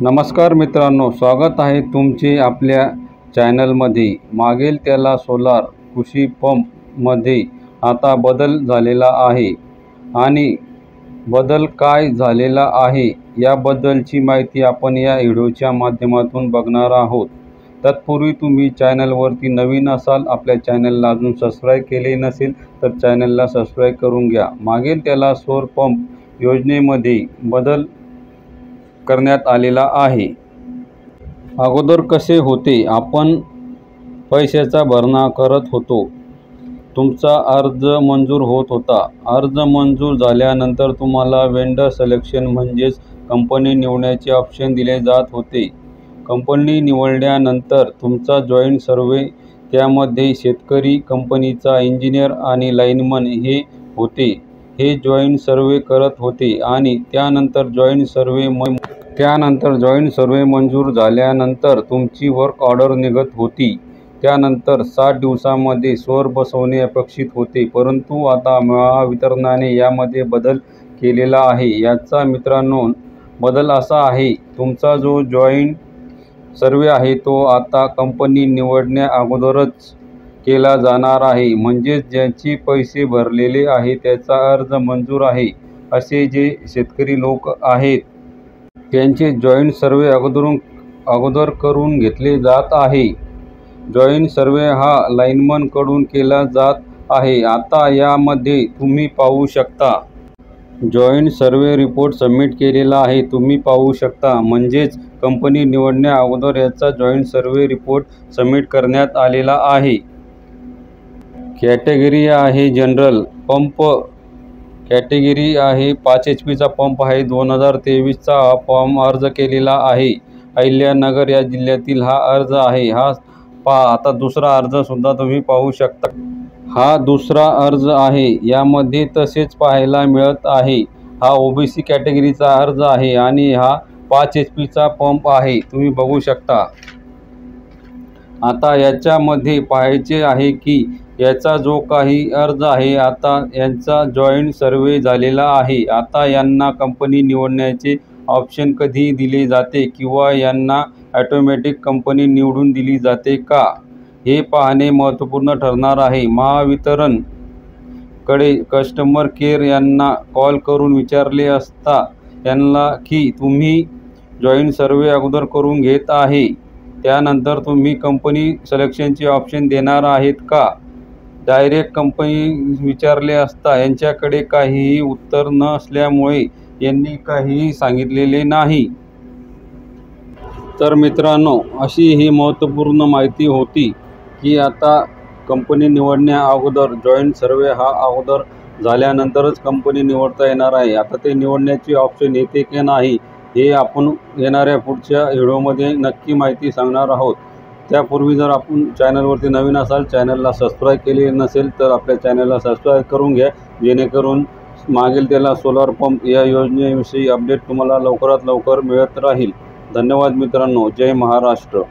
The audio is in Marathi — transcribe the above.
नमस्कार मित्रांनो, स्वागत आहे तुमचे आपल्या चॅनलमध्ये। मागेल त्याला सोलार कृषी पंपमध्ये आता बदल झालेला आहे आणि बदल काय झालेला आहे याबद्दलची माहिती आपण या व्हिडिओच्या माध्यमातून बघणार आहोत। तत्पूर्वी तुम्ही चॅनलवरती नवीन असाल, आपल्या चॅनलला अजून सबस्क्राईब केले नसेल तर चॅनलला सबस्क्राईब करून घ्या। मागेल त्याला सौर पंप योजनेमध्ये बदल करण्यात आलेला आहे। अगोदर कसे होते, आपण पैशाचा भरणा करत होतो, तुमचा अर्ज मंजूर होत होता। अर्ज मंजूर झाल्यानंतर तुम्हाला वेंडर सिलेक्शन म्हणजेच कंपनी निवडण्याचे ऑप्शन दिले जात होते। कंपनी निवडल्यानंतर तुमचा जॉईंट सर्वे, त्यामध्ये शेतकरी, कंपनीचा इंजिनियर आणि लाईनमन हे होते। हे जॉईंट सर्वे करत होते आणि त्यानंतर जॉईंट सर्वे मंजूर झाल्यानंतर तुमची वर्क ऑर्डर निघत होती। त्यानंतर 60 दिवसांमध्ये सौर बसवणे अपेक्षित होते, परंतु आता महावितरणाने यामध्ये बदल केलेला आहे। याचा मित्रांनो बदल असा आहे, तुमचा जो जॉईंट सर्वे आहे तो आता कंपनी निवडण्या अगोदरच केला जाणार आहे। म्हणजे ज्यांचे पैसे भरलेले आहे, त्याचा अर्ज मंजूर आहे असे जे शेतकरी लोक आहेत, त्यांचे जॉईंट सर्वे अगोदर करून घेतले जात आहे। जॉईंट सर्वे हा लाईनमन कडून केला जात आहे। आता यामध्ये तुम्ही पाहू शकता, जॉईंट सर्वे रिपोर्ट सबमिट केलेला आहे, तुम्ही पाहू शकता। म्हणजेच कंपनी निवडण्या अगोदर याचा जॉईंट सर्वे रिपोर्ट सबमिट करण्यात आलेला आहे। कॅटेगरी आहे जनरल पंप, कॅटेगरी आहे 5 HP चा पंप आहे। 2023 चा फॉर्म अर्ज केलेला आहे। अहिल्यानगर या जिल्ह्यातील हा अर्ज आहे। हा पहा, आता दुसरा अर्ज सुद्धा तुम्ही पाहू शकता। हा दुसरा अर्ज आहे, यामध्ये तसेच पाहायला मिळत आहे। हा OBC कॅटेगरीचा अर्ज आहे आणि हा 5 HP चा पंप आहे, तुम्ही बघू शकता। आता याच्यामध्ये पाहायचे आहे की याचा जो काही अर्ज आहे, आता यांचा जॉईंट सर्वे झालेला आहे। आता यांना कंपनी निवडण्याचे ऑप्शन कधी दिले जाते किंवा यांना ऑटोमॅटिक कंपनी निवडून दिली जाते का, हे पाहणे महत्त्वपूर्ण ठरणार आहे। महावितरण कडे कस्टमर केअर यांना कॉल करून विचारले असता यांना की तुम्ही जॉईंट सर्वे अगोदर करून घेत आहे, त्यानंतर तुम्ही कंपनी सिलेक्शनचे ऑप्शन देणार आहेत का, डायरेक्ट कंपनी विचारले असता यांच्याकडे काहीही उत्तर नसल्यामुळे यांनी काहीही सांगितलेले नाही। तर मित्रांनो, अशी ही महत्त्वपूर्ण माहिती होती की आता कंपनी निवडण्या अगोदर जॉईंट सर्वे हा अगोदर झाल्यानंतरच कंपनी निवडता येणार आहे। आता ते निवडण्याचे ऑप्शन येते की नाही हे आपण येणाऱ्या पुढच्या व्हिडिओमध्ये नक्की माहिती सांगणार आहोत। त्यापूर्वी जर आपण चॅनलवरती नवीन असाल, चॅनलला सबस्क्राईब केले नसेल तर आपल्या चॅनलला सबस्क्राईब करून घ्या, जेणेकरून मागेल त्याला सोलार पंप या योजनेविषयी अपडेट तुम्हाला लवकरात लवकर मिळत राहील। धन्यवाद मित्रांनो, जय महाराष्ट्र।